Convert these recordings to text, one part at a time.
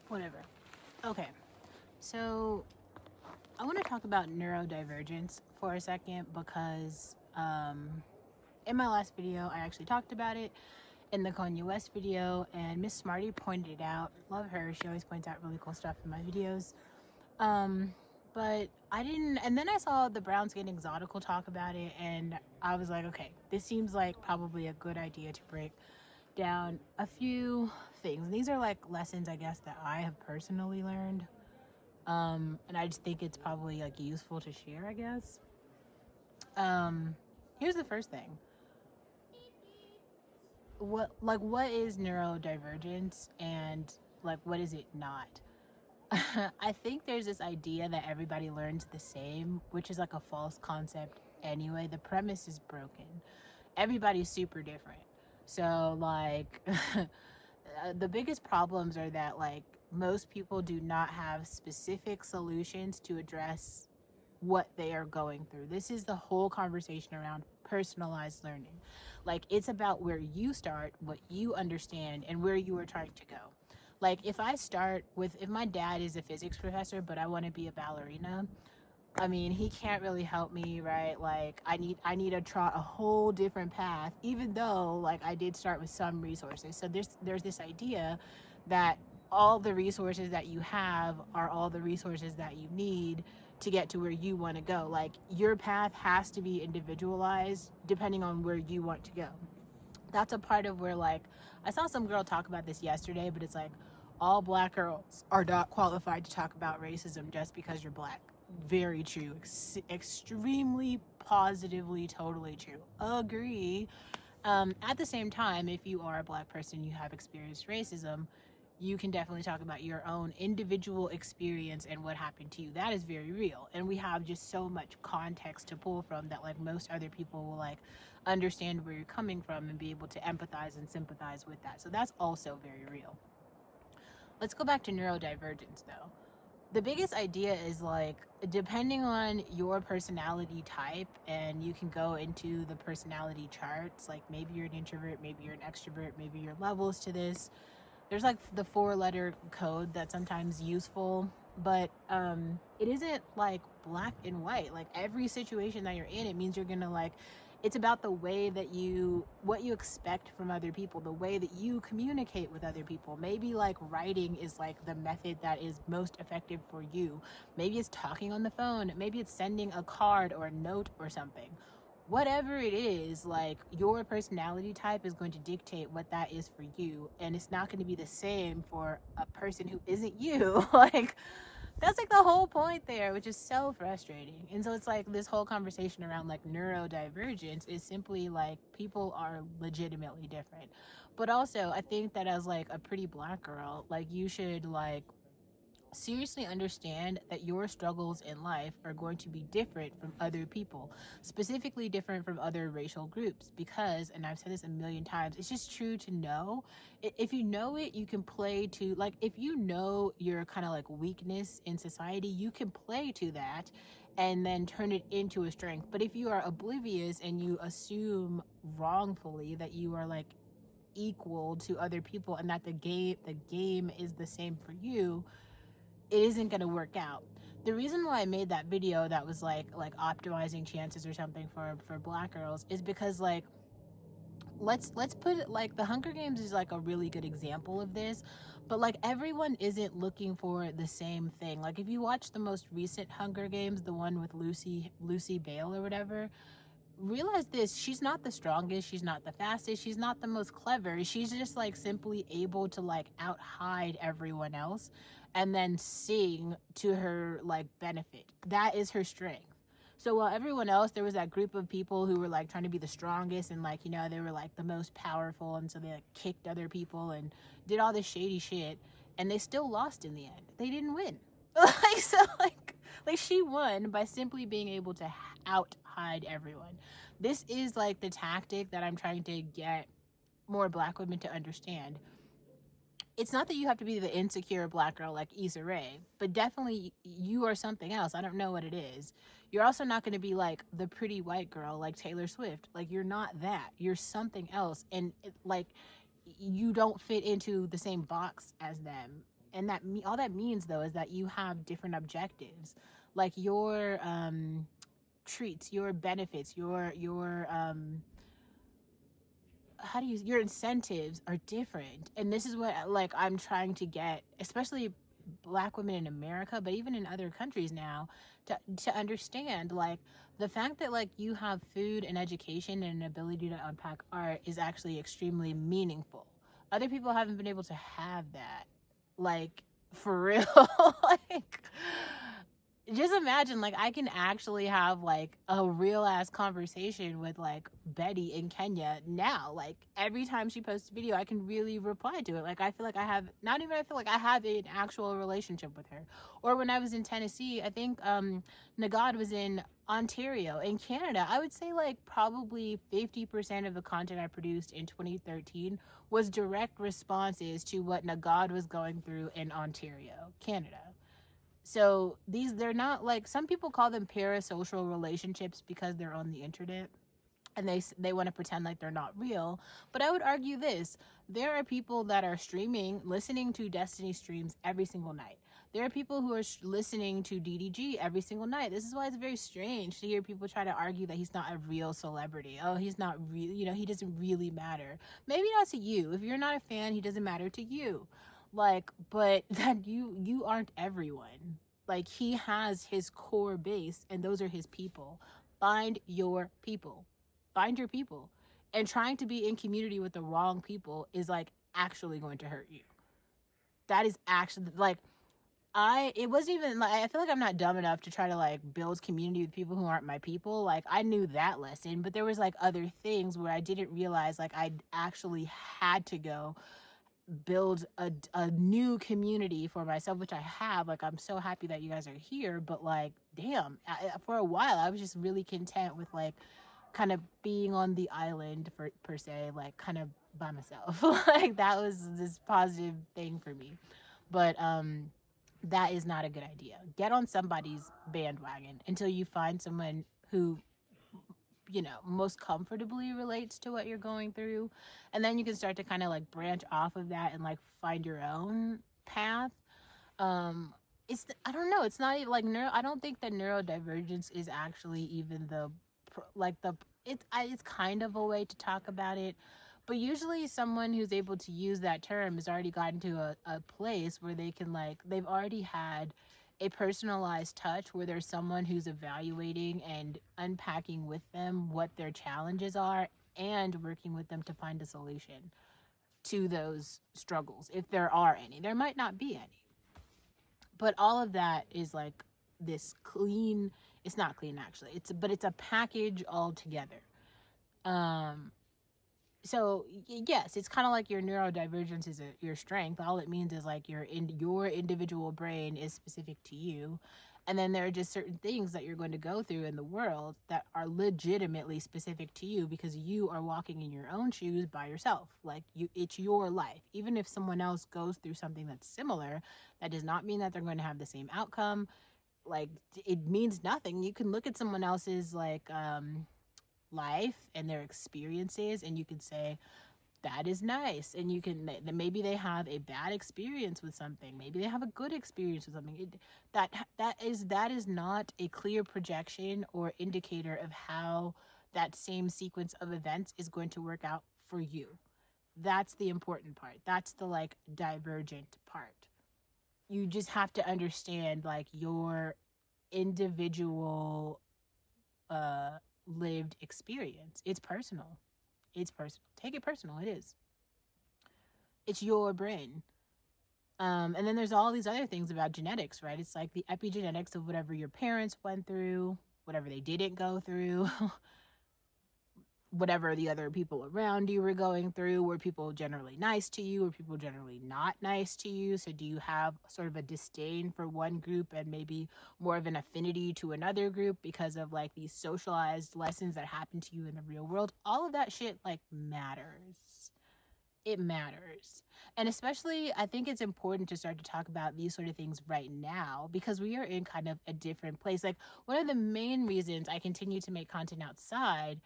Whatever. Okay, so I want to talk about neurodivergence for a second because in my last video, I actually talked about it in the Kanye West video, and Miss Smarty pointed it out. Love her. She always points out really cool stuff in my videos. But I didn't, and then I saw the Brown Skin Exotical talk about it, and I was like, okay, this seems like probably a good idea to break down a few things. And these are like lessons, I guess, that I have personally learned. And I just think it's probably like useful to share, I guess. Here's the first thing. What is neurodivergence, and like what is it not? I think there's this idea that everybody learns the same, which is like a false concept anyway. The premise is broken. Everybody's super different. So like the biggest problems are that like most people do not have specific solutions to address what they are going through. This is the whole conversation around personalized learning. Like it's about where you start, what you understand, and where you are trying to go. Like if my dad is a physics professor, but I want to be a ballerina, I mean, he can't really help me, right? Like I need to trot a whole different path, even though like I did start with some resources. So there's this idea that all the resources that you have are all the resources that you need to get to where you want to go. Like your path has to be individualized depending on where you want to go. That's a part of where like I saw some girl talk about this yesterday, but it's like all black girls are not qualified to talk about racism just because you're black. Very true. Extremely positively totally true. Agree. At the same time, if you are a black person, you have experienced racism, you can definitely talk about your own individual experience and what happened to you. That is very real. And we have just so much context to pull from that like most other people will like understand where you're coming from and be able to empathize and sympathize with that. So that's also very real. Let's go back to neurodivergence though. The biggest idea is like depending on your personality type, and you can go into the personality charts, like maybe you're an introvert, maybe you're an extrovert, maybe your levels to this. There's like the 4-letter code that's sometimes useful, but it isn't like black and white. Like every situation that you're in, it means you're gonna like, it's about the way that what you expect from other people, the way that you communicate with other people. Maybe like writing is like the method that is most effective for you. Maybe it's talking on the phone, maybe it's sending a card or a note or something. Whatever it is, like your personality type is going to dictate what that is for you, and it's not going to be the same for a person who isn't you. Like that's like the whole point there, which is so frustrating. And so it's like this whole conversation around like neurodivergence is simply like people are legitimately different. But also I think that as like a pretty black girl, like you should like seriously understand that your struggles in life are going to be different from other people, specifically different from other racial groups, because, and I've said this a million times, it's just true to know. If you know it, you can play to, like, if you know your kind of like weakness in society, you can play to that and then turn it into a strength. But if you are oblivious and you assume wrongfully that you are like equal to other people and that the game is the same for you, it isn't going to work out. The reason why I made that video that was like optimizing chances or something for black girls is because like let's put it like the Hunger Games is like a really good example of this, but like everyone isn't looking for the same thing. Like if you watch the most recent Hunger Games, the one with Lucy Bale or whatever, realize this: she's not the strongest, she's not the fastest, she's not the most clever. She's just like simply able to like out hide everyone else and then sing to her like benefit. That is her strength. So while everyone else, there was that group of people who were like trying to be the strongest and like, you know, they were like the most powerful, and so they like kicked other people and did all this shady shit, and they still lost in the end. They didn't win. Like so like she won by simply being able to out hide everyone. This is like the tactic that I'm trying to get more black women to understand. It's not that you have to be the insecure black girl like Issa Rae, but definitely you are something else. I don't know what it is. You're also not going to be like the pretty white girl like Taylor Swift. Like you're not that. You're something else, and like you don't fit into the same box as them. And all that means though is that you have different objectives, like your treats, your benefits, your how do you your incentives are different. And this is what like I'm trying to get, especially Black women in America, but even in other countries now, to understand like the fact that like you have food and education and an ability to unpack art is actually extremely meaningful. Other people haven't been able to have that, like, for real. Like, just imagine like I can actually have like a real ass conversation with like Betty in Kenya now. Like every time she posts a video, I can really reply to it. Like I feel like I have, not even I feel like I have an actual relationship with her. Or when I was in Tennessee, I think Nagad was in Ontario in Canada. I would say like probably 50% of the content I produced in 2013 was direct responses to what Nagad was going through in Ontario, Canada. So they're not like, some people call them parasocial relationships because they're on the internet and they want to pretend like they're not real. But I would argue this: there are people that are streaming, listening to Destiny streams every single night. There are people who are listening to DDG every single night. This is why it's very strange to hear people try to argue that he's not a real celebrity. Oh, he's not real, he doesn't really matter. Maybe not to you. If you're not a fan, he doesn't matter to you. Like, but that you aren't everyone. Like, he has his core base and those are his people. Find your people. Find your people. And trying to be in community with the wrong people is like actually going to hurt you. That is actually like, it wasn't even like, I feel like I'm not dumb enough to try to like build community with people who aren't my people. Like, I knew that lesson, but there was like other things where I didn't realize like I actually had to go build a new community for myself, which I have. Like, I'm so happy that you guys are here, but like, damn, for a while I was just really content with like kind of being on the island per se, like kind of by myself. Like, that was this positive thing for me. But that is not a good idea. Get on somebody's bandwagon until you find someone who most comfortably relates to what you're going through, and then you can start to kind of like branch off of that and like find your own path. I don't know, it's not even like I don't think that neurodivergence is actually even it's kind of a way to talk about it, but usually someone who's able to use that term has already gotten to a place where they can, like, they've already had a personalized touch where there's someone who's evaluating and unpacking with them what their challenges are and working with them to find a solution to those struggles, if there are any. There might not be any, but all of that is like this clean, it's not clean actually, it's a package altogether. So yes, it's kind of like your neurodivergence is your strength. All it means is like your individual brain is specific to you, and then there are just certain things that you're going to go through in the world that are legitimately specific to you because you are walking in your own shoes by yourself. Like, it's your life. Even if someone else goes through something that's similar, that does not mean that they're going to have the same outcome. Like, it means nothing. You can look at someone else's like life and their experiences and you can say that is nice, and you can, maybe they have a bad experience with something, maybe they have a good experience with something. That is not a clear projection or indicator of how that same sequence of events is going to work out for you. That's the important part. That's the like divergent part. You just have to understand like your individual lived experience. It's personal. Take it personal. It is. It's your brain. And then there's all these other things about genetics, right? It's like the epigenetics of whatever your parents went through, whatever they didn't go through, whatever the other people around you were going through. Were people generally nice to you? Were people generally not nice to you? So do you have sort of a disdain for one group and maybe more of an affinity to another group because of like these socialized lessons that happen to you in the real world? All of that shit like matters. It matters. And especially, I think it's important to start to talk about these sort of things right now because we are in kind of a different place. Like, one of the main reasons I continue to make content outside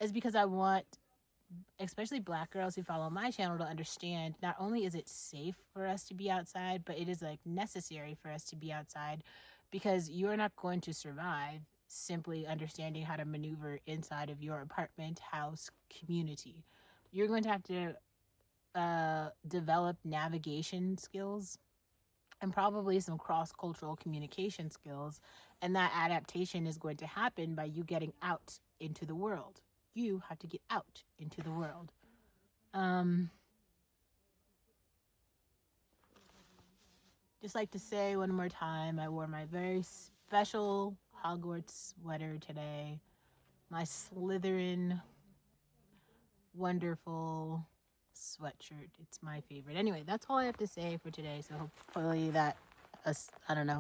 is because I want especially Black girls who follow my channel to understand, not only is it safe for us to be outside, but it is like necessary for us to be outside, because you're not going to survive simply understanding how to maneuver inside of your apartment, house, community. You're going to have to develop navigation skills and probably some cross cultural communication skills. And that adaptation is going to happen by you getting out into the world. You have to get out into the world. Just like to say one more time, I wore my very special Hogwarts sweater today. My Slytherin wonderful sweatshirt. It's my favorite. Anyway, that's all I have to say for today. So hopefully that, I don't know.